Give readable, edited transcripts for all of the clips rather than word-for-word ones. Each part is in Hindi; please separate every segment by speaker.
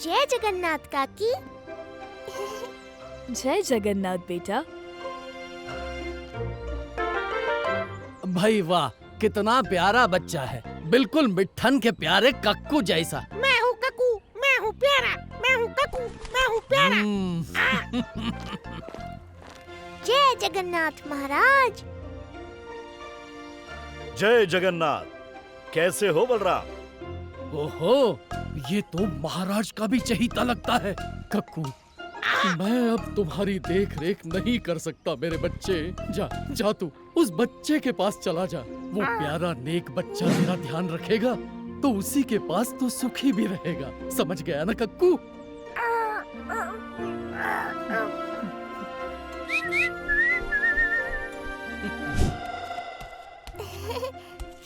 Speaker 1: जय जगन्नाथ काकी।
Speaker 2: जय जगन्नाथ बेटा।
Speaker 3: भाई वाह, कितना प्यारा बच्चा है, बिल्कुल मिट्ठन के प्यारे कक्कू जैसा।
Speaker 1: मैं हूँ कक्कू, मैं हूँ प्यारा, मैं हूँ कक्कू, मैं हूँ प्यारा। जय जगन्नाथ महाराज।
Speaker 4: जय जगन्नाथ। कैसे हो बलराम?
Speaker 3: ओहो, ये तो महाराज का भी चहीता लगता है। कक्कू, मैं अब तुम्हारी देख रेख नहीं कर सकता मेरे बच्चे। जा जा, तू उस बच्चे के पास चला जा। वो प्यारा नेक बच्चा तेरा ध्यान रखेगा तो उसी के पास तो सुखी भी रहेगा। समझ गया ना कक्कू?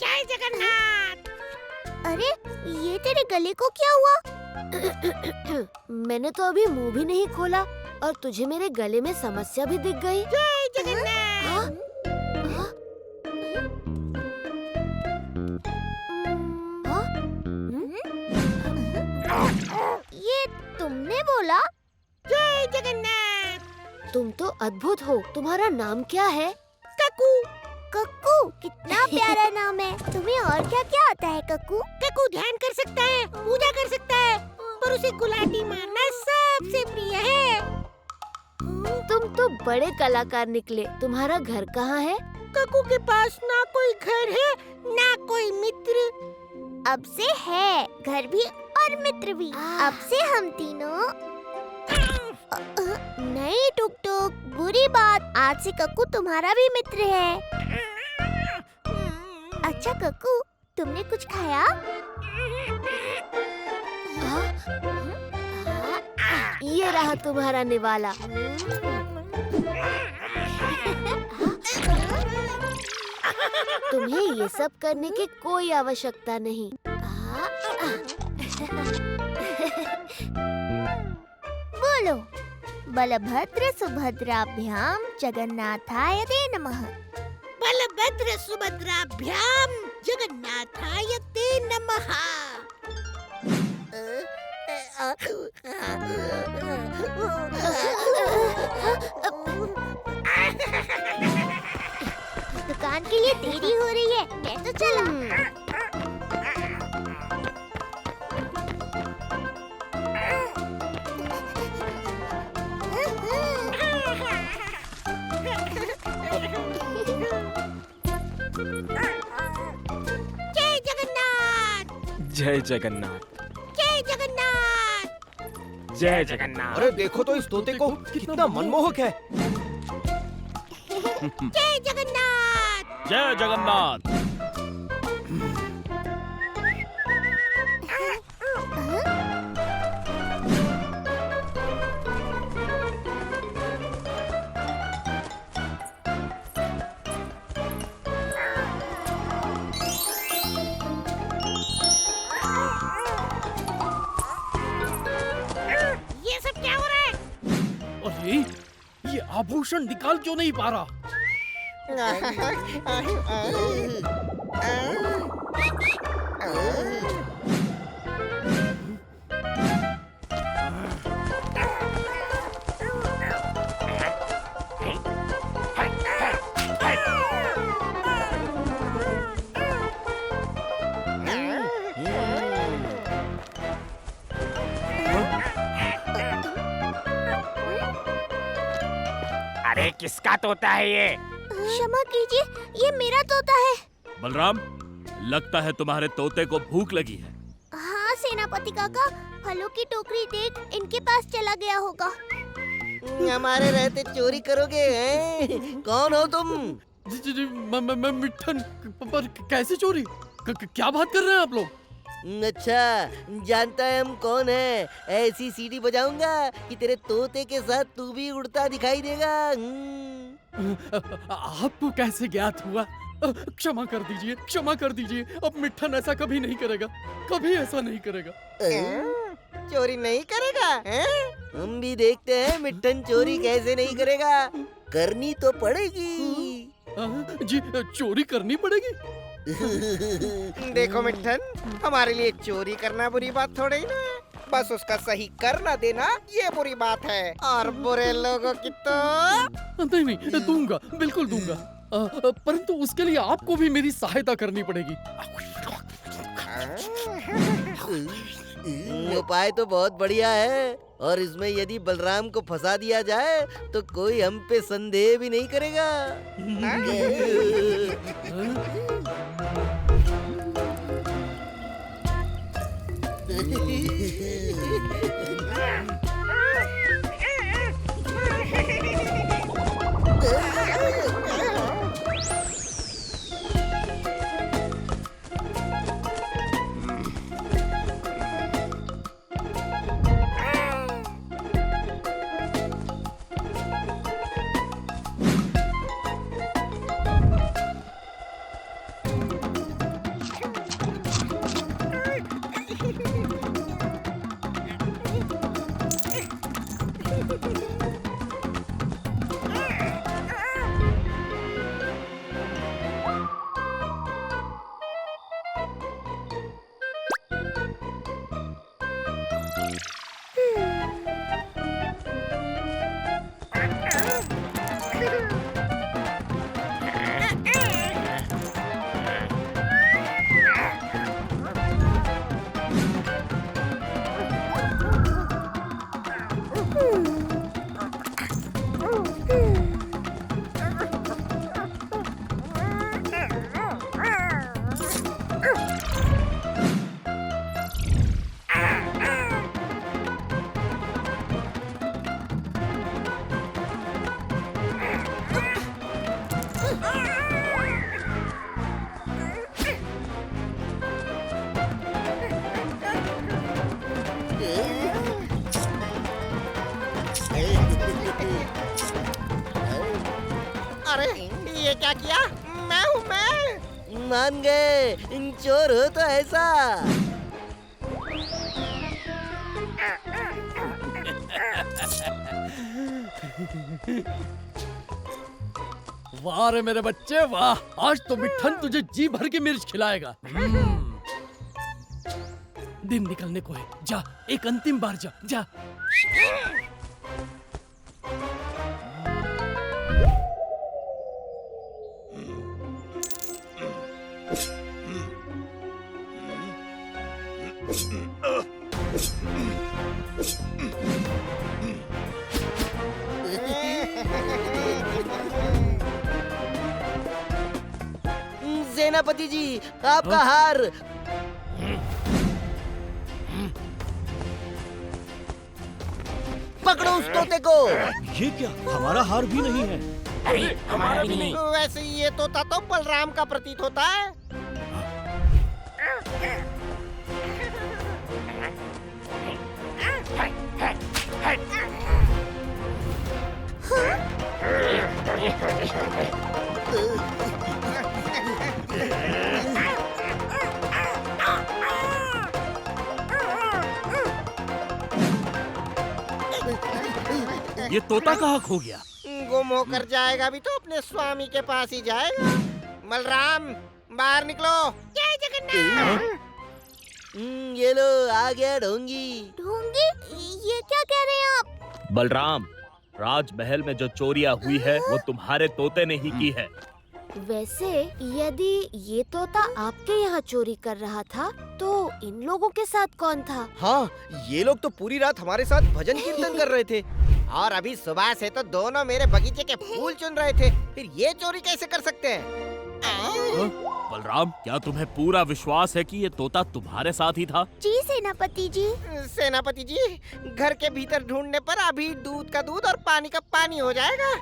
Speaker 1: जय जगन्नाथ। अरे ये तेरे गले को क्या हुआ?
Speaker 5: मैंने तो अभी मुंह भी नहीं खोला और तुझे मेरे गले में समस्या भी दिख गई।
Speaker 1: जय जगन्नाथ। ये तुमने बोला? जय जगन्नाथ।
Speaker 5: तुम तो अद्भुत हो। तुम्हारा नाम क्या है?
Speaker 1: कक्कू। कक्कू, कितना प्यारा नाम है। तुम्हें और क्या क्या आता है कक्कू? कक्कू ध्यान कर सकता है, पूजा कर सकता है, पर उसे गुलाटी मारना सबसे प्रिय है।
Speaker 5: तुम तो बड़े कलाकार निकले। तुम्हारा घर कहाँ है?
Speaker 1: कक्कू के पास ना कोई घर है, ना कोई मित्र। अब से है घर भी और मित्र भी। अब से हम तीनों नहीं टुक टुक, बुरी बात। आज से कक्कू तुम्हारा भी मित्र है। अच्छा कक्कू, तुमने कुछ खाया?
Speaker 5: ये रहा तुम्हारा निवाला। तुम्हें ये सब करने की कोई आवश्यकता नहीं।
Speaker 1: बोलो, बलभद्र सुभद्राभ्यां जगन्नाथाय ते नमः। बलभद्र सुभद्राभ्यां जगन्नाथाय ते नमः। दुकान के लिए देरी हो रही है, मैं तो चला। जय जगन्नाथ।
Speaker 6: जय जगन्नाथ।
Speaker 1: जय जगन्नाथ।
Speaker 6: जय जगन्नाथ।
Speaker 7: अरे देखो तो इस तोते को, कितना मनमोहक है।
Speaker 1: जय जगन्नाथ।
Speaker 4: जय जगन्नाथ।
Speaker 1: ये सब क्या हो रहा है?
Speaker 3: अरे, ये आभूषण निकाल क्यों नहीं पा रहा?
Speaker 6: अरे किसका तोता है ये?
Speaker 1: क्षमा कीजिए, ये मेरा तोता है।
Speaker 4: बलराम, लगता है तुम्हारे तोते को भूख लगी है।
Speaker 1: हाँ सेनापति काका, फलों की टोकरी देख इनके पास चला गया होगा।
Speaker 7: हमारे रहते चोरी करोगे हैं? कौन हो तुम?
Speaker 3: जी, मैं मिट्ठन। पर कैसे चोरी? क्या बात कर रहे हैं आप लोग?
Speaker 7: अच्छा, जानता है हम कौन है? ऐसी सीटी बजाऊंगा कि तेरे तोते के साथ तू भी उड़ता दिखाई देगा।
Speaker 3: आपको कैसे ज्ञात हुआ? क्षमा कर दीजिए, क्षमा कर दीजिए। अब मिट्ठन ऐसा कभी नहीं करेगा, कभी ऐसा नहीं करेगा।
Speaker 7: चोरी नहीं करेगा हैं? हम भी देखते हैं मिट्ठन चोरी कैसे नहीं करेगा। करनी तो पड़ेगी।
Speaker 3: जी, चोरी करनी पड़ेगी।
Speaker 8: देखो मिट्ठन, हमारे लिए चोरी करना बुरी बात थोड़ी ना।
Speaker 7: बस उसका सही कर ना देना ये बुरी बात है, और बुरे लोगों की तो
Speaker 3: नहीं नहीं, दूंगा, बिल्कुल दूंगा। परंतु उसके लिए आपको भी मेरी सहायता करनी पड़ेगी।
Speaker 7: उपाय तो बहुत बढ़िया है, और इसमें यदि बलराम को फंसा दिया जाए तो कोई हम पे संदेह भी नहीं करेगा। अरे ये क्या किया? मैं हूँ मैं। मान गए, चोर हो तो ऐसा।
Speaker 3: वाह रे मेरे बच्चे वाह, आज तो मिट्ठन तुझे जी भर के मिर्च खिलाएगा। दिन निकलने को है, जा एक अंतिम बार जा जा।
Speaker 7: सेनापति जी, आपका हार। पकड़ो उस तोते को।
Speaker 2: ये क्या, हमारा हार भी नहीं है।
Speaker 6: अरे हमारा भी नहीं।
Speaker 7: वैसे ये तोता तो बलराम का प्रतीत होता है।
Speaker 4: ये तोता कहाँ खो गया?
Speaker 7: गुम होकर जाएगा भी तो अपने स्वामी के पास ही जाएगा। बलराम बाहर निकलो। जय जगन्नाथ। ये लो आ गया ढोंगी।
Speaker 1: ढोंगी? ये क्या कह रहे हैं आप?
Speaker 4: बलराम, राजमहल में जो चोरियां हुई है वो तुम्हारे तोते ने ही की है।
Speaker 5: वैसे यदि ये तोता आपके यहाँ चोरी कर रहा था तो इन लोगों के साथ कौन था?
Speaker 7: हाँ, ये लोग तो पूरी रात हमारे साथ भजन कीर्तन कर रहे थे, और अभी सुबह से तो दोनों मेरे बगीचे के फूल चुन रहे थे। फिर ये चोरी कैसे कर सकते हैं?
Speaker 4: बलराम, क्या तुम्हें पूरा विश्वास है कि ये तोता तुम्हारे साथ ही था?
Speaker 1: जी सेनापति जी।
Speaker 7: सेनापति जी, घर के भीतर ढूंढने पर अभी दूध का दूध और पानी का पानी हो जाएगा।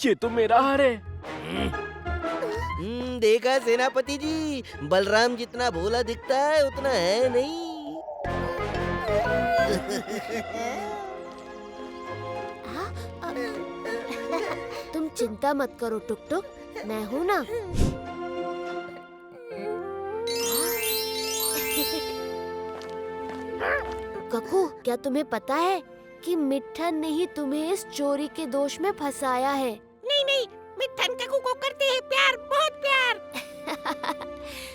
Speaker 6: ये तो मेरा हार है।
Speaker 7: देखा सेनापति जी, बलराम जितना भोला दिखता है उतना है नहीं।
Speaker 5: तुम चिंता मत करो टुक टुक, मैं हूँ ना। ककू, क्या तुम्हें पता है कि मिट्ठन ने ही तुम्हें इस चोरी के दोष में फंसाया है?
Speaker 1: नहीं नहीं, मिट्ठन ककू को करते हैं प्यार, बहुत प्यार।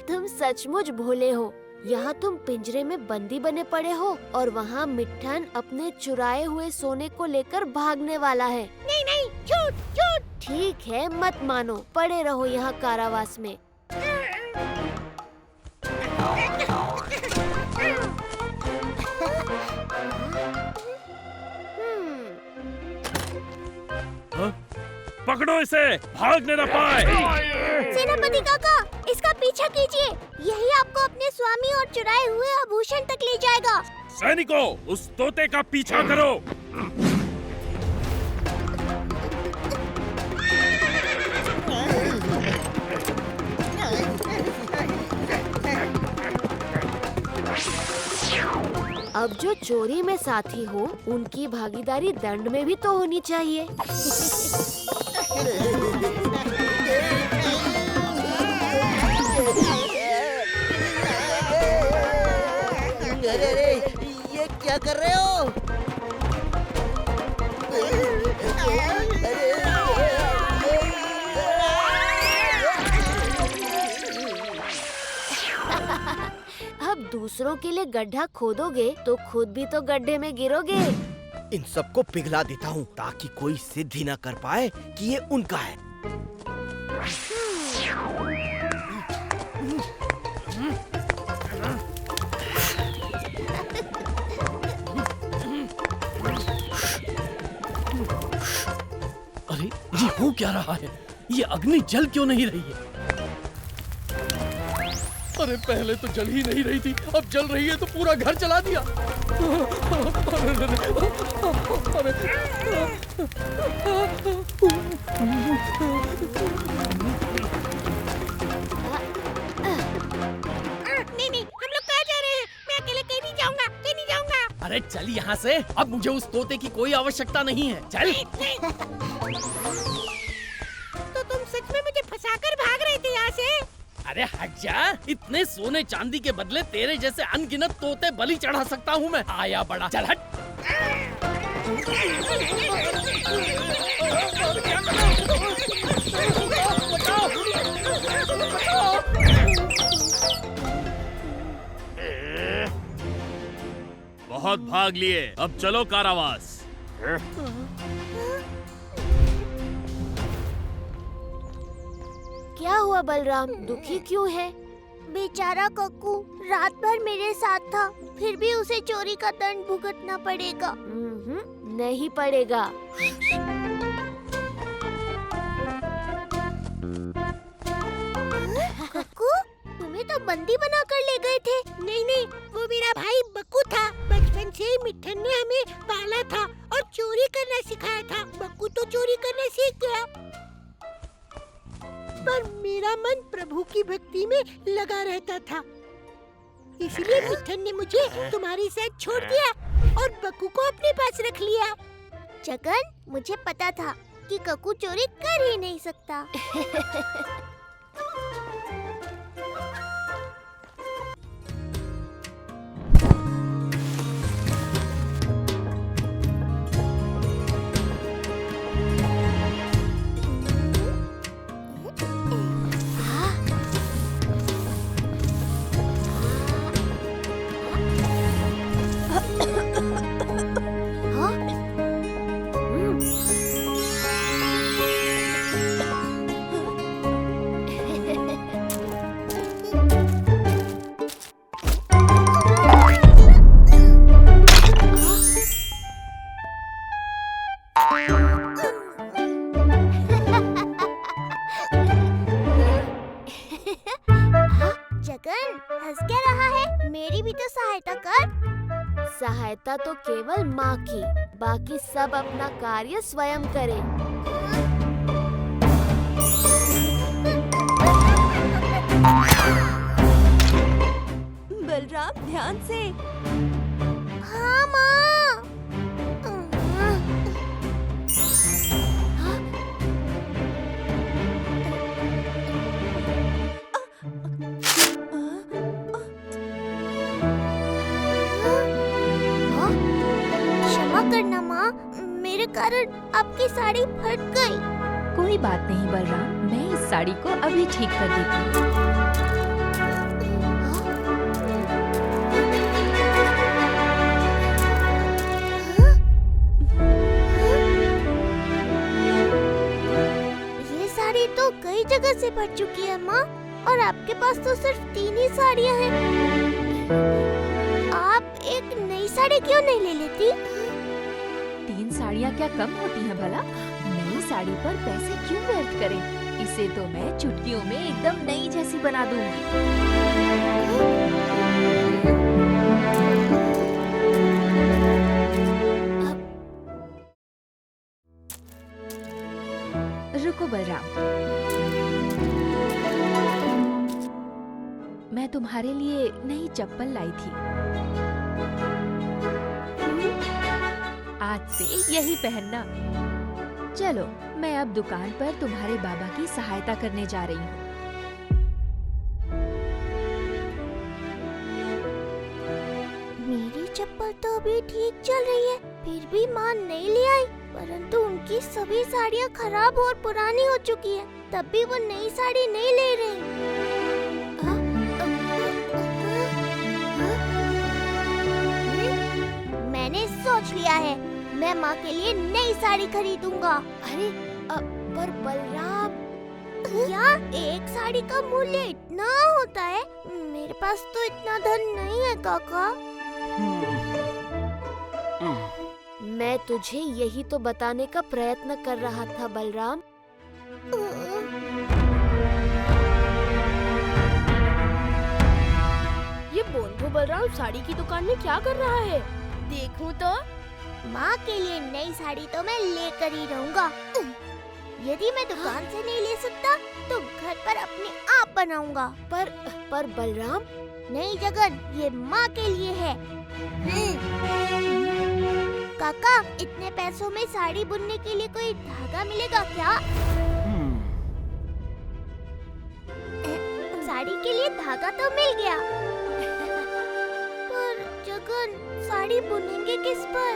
Speaker 5: तुम सचमुच भोले हो। यहाँ तुम पिंजरे में बंदी बने पड़े हो और वहाँ मिट्ठन अपने चुराए हुए सोने को लेकर भागने वाला है।
Speaker 1: नहीं नहीं, झूठ झूठ।
Speaker 5: ठीक है, मत मानो, पड़े रहो यहाँ कारावास में।
Speaker 4: पकड़ो इसे, भागने न पाए।
Speaker 1: सेनापति काका, इसका पीछा कीजिए, यही आपको अपने स्वामी और चुराए हुए आभूषण तक ले जाएगा।
Speaker 4: सैनिकों, उस तोते का पीछा करो।
Speaker 5: अब जो चोरी में साथी हो, उनकी भागीदारी दंड में भी तो होनी चाहिए।
Speaker 7: अरे ये क्या कर रहे हो?
Speaker 5: अब दूसरों के लिए गड्ढा खोदोगे तो खुद भी तो गड्ढे में गिरोगे।
Speaker 7: इन सबको पिघला देता हूँ ताकि कोई सिद्ध ही न कर पाए कि ये उनका है।
Speaker 3: अरे ये हो क्या रहा है? ये अग्नि जल क्यों नहीं रही है? अरे पहले तो जल ही नहीं रही थी, अब जल रही है तो पूरा घर जला दिया। अरे,
Speaker 1: नहीं नहीं, हम लोग कहाँ जा रहे हैं? मैं अकेले कहीं नहीं जाऊंगा, कहीं नहीं जाऊंगा।
Speaker 3: अरे चल यहाँ से, अब मुझे उस तोते की कोई आवश्यकता नहीं है। चल।
Speaker 1: तो तुम सच में मुझे फंसाकर भाग रहे थे यहाँ से?
Speaker 3: अरे हट जा, इतने सोने चांदी के बदले तेरे जैसे अनगिनत तोते बलि चढ़ा सकता हूँ मैं। आया बड़ा, चल हट।
Speaker 4: बहुत भाग लिए, अब चलो कारावास।
Speaker 5: क्या हुआ बलराम, दुखी क्यों है?
Speaker 1: बेचारा कक्कू रात भर मेरे साथ था, फिर भी उसे चोरी का दंड भुगतना पड़ेगा।
Speaker 5: नहीं पड़ेगा।
Speaker 1: कक्कू, तुम्हें तो बंदी बना कर ले गए थे। नहीं नहीं, वो मेरा भाई बक्कू था। बचपन से ही मिट्ठन ने हमें पाला था और चोरी करना सिखाया था। बक्कू तो चोरी करना सीख गया, पर मेरा मन प्रभु की भक्ति में लगा रहता था। इसलिए मिट्ठन ने मुझे तुम्हारे साथ छोड़ दिया और बक्कू को अपने पास रख लिया। जगन, मुझे पता था कि कक्कू चोरी कर ही नहीं सकता। जगन, हंस क्या रहा है? मेरी भी तो सहायता कर।
Speaker 5: सहायता तो केवल माँ की, बाकी सब अपना कार्य स्वयं करें।
Speaker 8: बलराम, ध्यान से।
Speaker 1: हाँ माँ। करना माँ, मेरे कारण आपकी साड़ी फट गई।
Speaker 8: कोई बात नहीं बलराम, मैं इस साड़ी को अभी ठीक कर देती हूँ।
Speaker 1: ये साड़ी तो कई जगह से फट चुकी है माँ, और आपके पास तो सिर्फ 3 ही साड़ियाँ हैं। आप एक नई साड़ी क्यों नहीं ले लेती?
Speaker 8: 3 साड़ियाँ क्या कम होती हैं भला? नई साड़ी पर पैसे क्यों व्यर्थ करें? इसे तो मैं चुटकियों में एकदम नई जैसी बना दूंगी। रुको बलराम, मैं तुम्हारे लिए नई चप्पल लाई थी। आज से यही पहनना। चलो, मैं अब दुकान पर तुम्हारे बाबा की सहायता करने जा रही हूँ।
Speaker 1: मेरी चप्पल तो अभी ठीक चल रही है, फिर भी माँ नहीं ले आई। परंतु उनकी सभी साड़ियाँ खराब और पुरानी हो चुकी हैं, तब भी वो नई साड़ी नहीं ले रही। मैंने सोच लिया है, मैं माँ के लिए नई साड़ी खरीदूंगा।
Speaker 5: अरे पर बलराम,
Speaker 1: क्या एक साड़ी का मूल्य इतना होता है? मेरे पास तो इतना धन नहीं है काका।
Speaker 5: मैं तुझे यही तो बताने का प्रयत्न कर रहा था बलराम।
Speaker 9: ये बोंधू बलराम साड़ी की दुकान में क्या कर रहा है? देखूं तो।
Speaker 1: माँ के लिए नई साड़ी तो मैं लेकर ही रहूंगा। यदि मैं दुकान से नहीं ले सकता तो घर पर अपने आप बनाऊंगा।
Speaker 5: पर बलराम,
Speaker 1: नहीं जगन, ये माँ के लिए है। काका, इतने पैसों में साड़ी बुनने के लिए कोई धागा मिलेगा क्या? साड़ी के लिए धागा तो मिल गया, पर जगन, साड़ी बुनेंगे किस पर?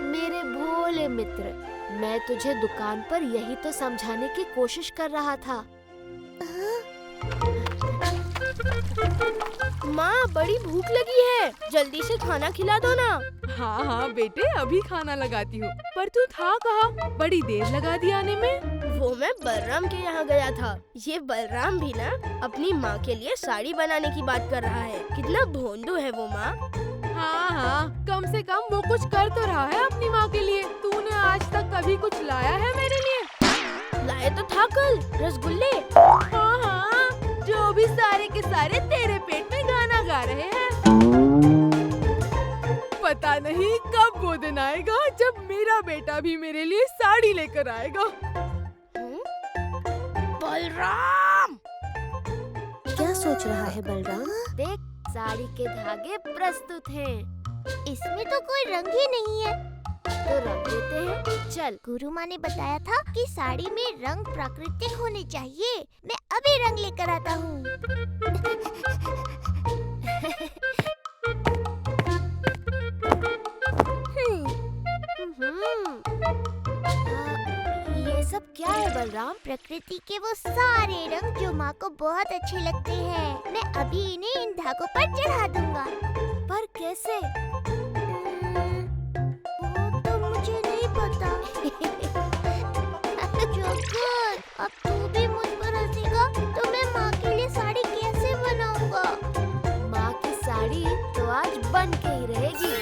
Speaker 5: मेरे भोले मित्र, मैं तुझे दुकान पर यही तो समझाने की कोशिश कर रहा था।
Speaker 9: माँ, बड़ी भूख लगी है, जल्दी से खाना खिला दो ना।
Speaker 10: हाँ हाँ बेटे, अभी खाना लगाती हूँ। पर तू था कहाँ? बड़ी देर लगा दी आने में।
Speaker 9: वो मैं बलराम के यहाँ गया था। ये बलराम भी ना अपनी माँ के लिए साड़ी बनाने की बात कर रहा है। कितना भोंदू है वो माँ।
Speaker 10: हाँ हाँ, कम से कम वो कुछ कर तो रहा है अपनी माँ के लिए। तूने आज तक कभी कुछ लाया है मेरे लिए?
Speaker 9: लाए तो था कल रसगुल्ले।
Speaker 10: हाँ हाँ, जो भी सारे के सारे तेरे पेट में गाना गा रहे हैं। पता नहीं कब वो दिन आएगा जब मेरा बेटा भी मेरे लिए साड़ी लेकर आएगा।
Speaker 9: बलराम!
Speaker 5: क्या सोच रहा है बलराम? देख, साड़ी के धागे प्रस्तुत हैं।
Speaker 1: इसमें तो कोई रंग ही नहीं है।
Speaker 5: तो रंग देते हैं। चल।
Speaker 1: गुरु माँ ने बताया था कि साड़ी में रंग प्राकृतिक होने चाहिए। मैं अभी रंग लेकर आता हूँ।
Speaker 5: ये सब क्या है बलराम?
Speaker 1: प्रकृति के वो सारे रंग जो माँ को बहुत अच्छे लगते हैं। मैं अभी इन्हें इन धागों पर चढ़ा दूंगा।
Speaker 5: पर कैसे?
Speaker 1: वो तो मुझे नहीं पता। जोकर, अब तू भी मुझ पर हंसेगा तो मैं माँ के लिए साड़ी कैसे बनाऊंगा?
Speaker 5: माँ की साड़ी तो आज बन के ही रहेगी।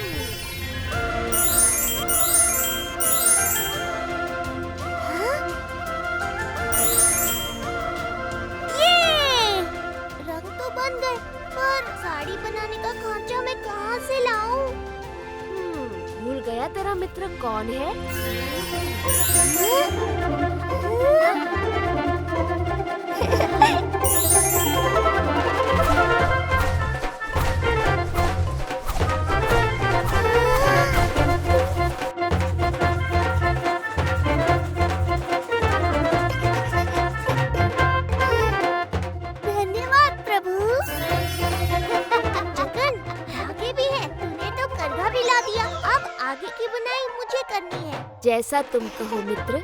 Speaker 1: रंग तो बन गए, पर साड़ी बनाने का खांचा मैं कहाँ से लाऊं?
Speaker 5: भूल गया तेरा मित्र कौन है?
Speaker 1: धन्यवाद प्रभु। जगन, धागे भी है, तूने तो करघा भी ला दिया। अब आगे
Speaker 5: जैसा तुम कहो मित्र।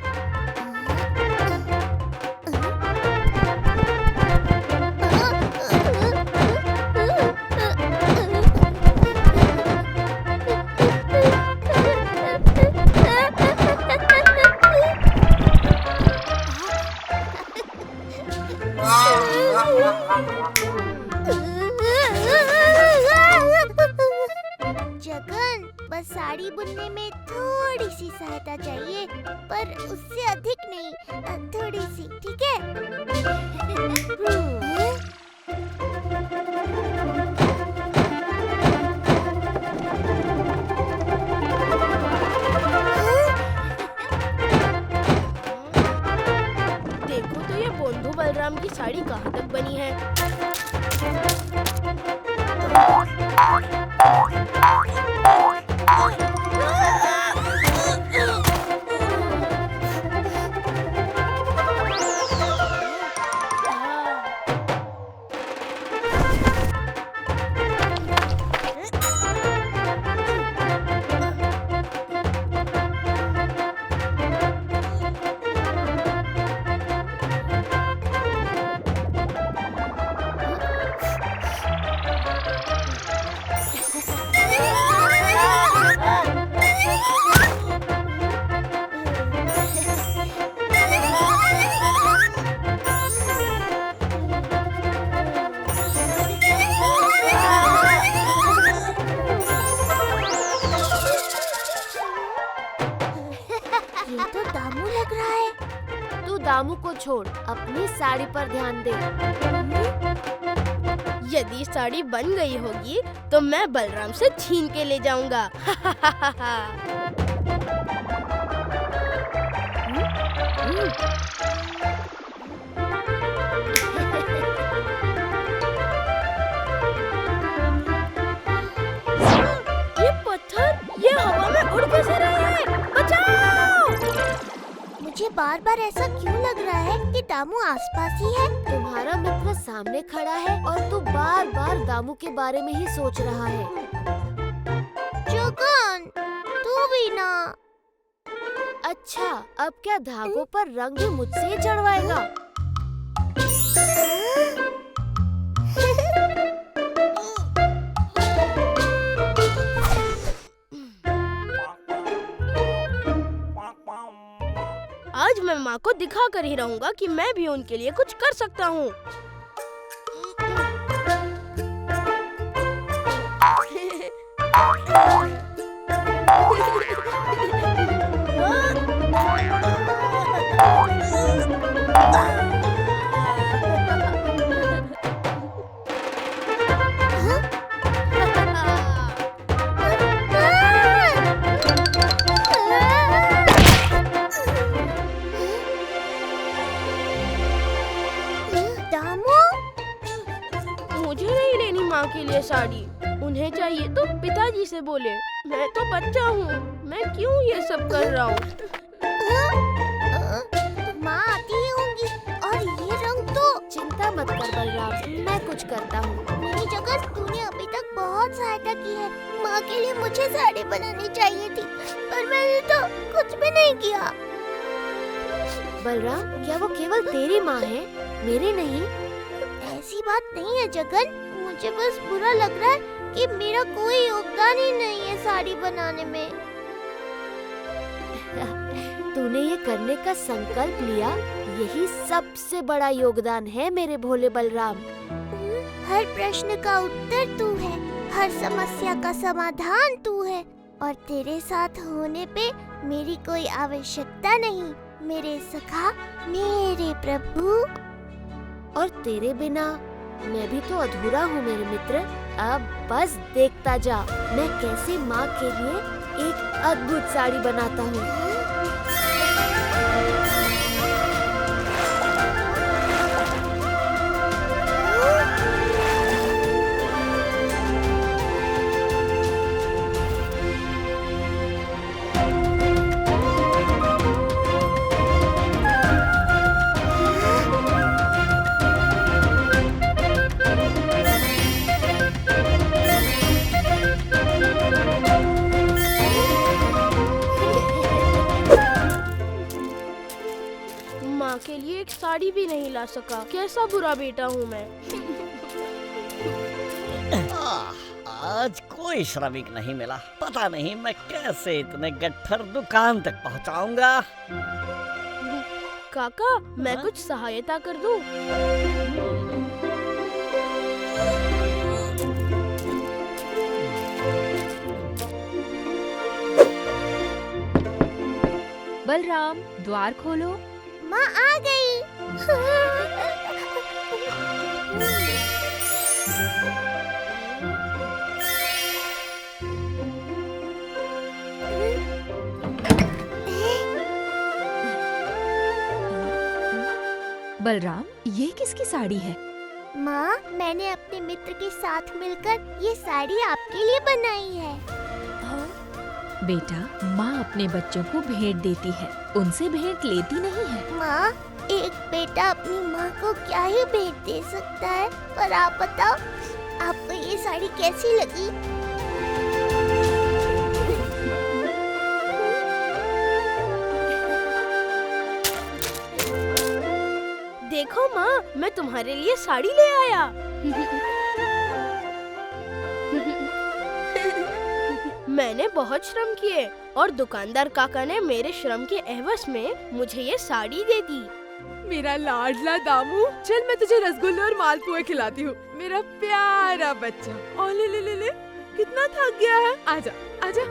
Speaker 1: जगन, बस साड़ी बुनने में थोड़ी सी सहायता चाहिए, पर उससे अधिक नहीं, थोड़ी सी, ठीक है?
Speaker 9: देखो तो ये बोंधू बलराम की साड़ी कहाँ तक बनी है।
Speaker 1: ये तो दामू लग रहा है।
Speaker 5: तू दामू को छोड़, अपनी साड़ी पर ध्यान दे।
Speaker 9: यदि साड़ी बन गई होगी तो मैं बलराम से छीन के ले जाऊंगा। ये पत्थर, ये हवा में उड़ कैसे रहे हैं? बचाओ!
Speaker 1: मुझे बार बार ऐसा क्यों लग रहा है कि दामू आसपास ही है?
Speaker 5: तुम्हारा मित्र सामने खड़ा है और तू बार बार दामू के बारे में ही सोच रहा है।
Speaker 1: जगन, तू भी ना।
Speaker 5: अच्छा, अब क्या धागों पर रंग भी मुझसे ही चढ़वाएगा?
Speaker 9: आज मैं माँ को दिखा कर ही रहूंगा कि मैं भी उनके लिए कुछ कर सकता हूँ। मुझे नहीं लेनी माँ के लिए साड़ी, उन्हें चाहिए तो पिताजी से बोले। मैं तो बच्चा हूँ, मैं क्यों ये सब कर रहा हूँ?
Speaker 1: माँ आती ही होंगी, और ये रंग तो।
Speaker 5: चिंता मत कर बलराम, मैं कुछ करता हूँ।
Speaker 1: नहीं जगन, तूने अभी तक बहुत सहायता की है। माँ के लिए मुझे साड़ी बनानी चाहिए थी, पर मैंने तो कुछ भी नहीं किया।
Speaker 5: बलराम, क्या वो केवल तेरी माँ है, मेरी नहीं?
Speaker 1: ऐसी बात नहीं है जगन, मुझे बस बुरा लग रहा है कि मेरा कोई योगदान ही नहीं है साड़ी बनाने में।
Speaker 5: तूने ये करने का संकल्प लिया, यही सबसे बड़ा योगदान है मेरे भोले बलराम।
Speaker 1: हर प्रश्न का उत्तर तू है, हर समस्या का समाधान तू है, और तेरे साथ होने पे मेरी कोई आवश्यकता नहीं, मेरे सखा, मेरे प्रभु।
Speaker 5: और तेरे बिना मैं भी तो अधूरा हूँ मेरे मित्र। अब बस देखता जा, मैं कैसे माँ के लिए एक अद्भुत साड़ी बनाता हूँ।
Speaker 9: साड़ी भी नहीं ला सका। कैसा बुरा बेटा हूँ मैं।
Speaker 11: आज कोई श्रमिक नहीं मिला। पता नहीं मैं कैसे इतने गट्ठर दुकान तक पहुंचाऊंगा।
Speaker 9: काका, मैं कुछ सहायता कर दूं?
Speaker 8: बलराम, द्वार खोलो।
Speaker 1: माँ आ गई।
Speaker 8: बलराम, ये किसकी साड़ी है?
Speaker 1: माँ, मैंने अपने मित्र के साथ मिलकर ये साड़ी आपके लिए बनाई है।
Speaker 8: बेटा, माँ अपने बच्चों को भेंट देती है, उनसे भेंट लेती नहीं है।
Speaker 1: माँ, एक बेटा अपनी माँ को क्या ही भेंट दे सकता है। पर आप बताओ, आपको ये साड़ी कैसी लगी?
Speaker 9: देखो माँ, मैं तुम्हारे लिए साड़ी ले आया। मैंने बहुत श्रम किए और दुकानदार काका ने मेरे श्रम के एवज में मुझे ये साड़ी दे दी।
Speaker 10: मेरा लाडला दामू, चल मैं तुझे रसगुल्ले और मालपुए खिलाती हूँ। मेरा प्यारा बच्चा। और ले ले ले ले, कितना थक गया है। आजा आजा।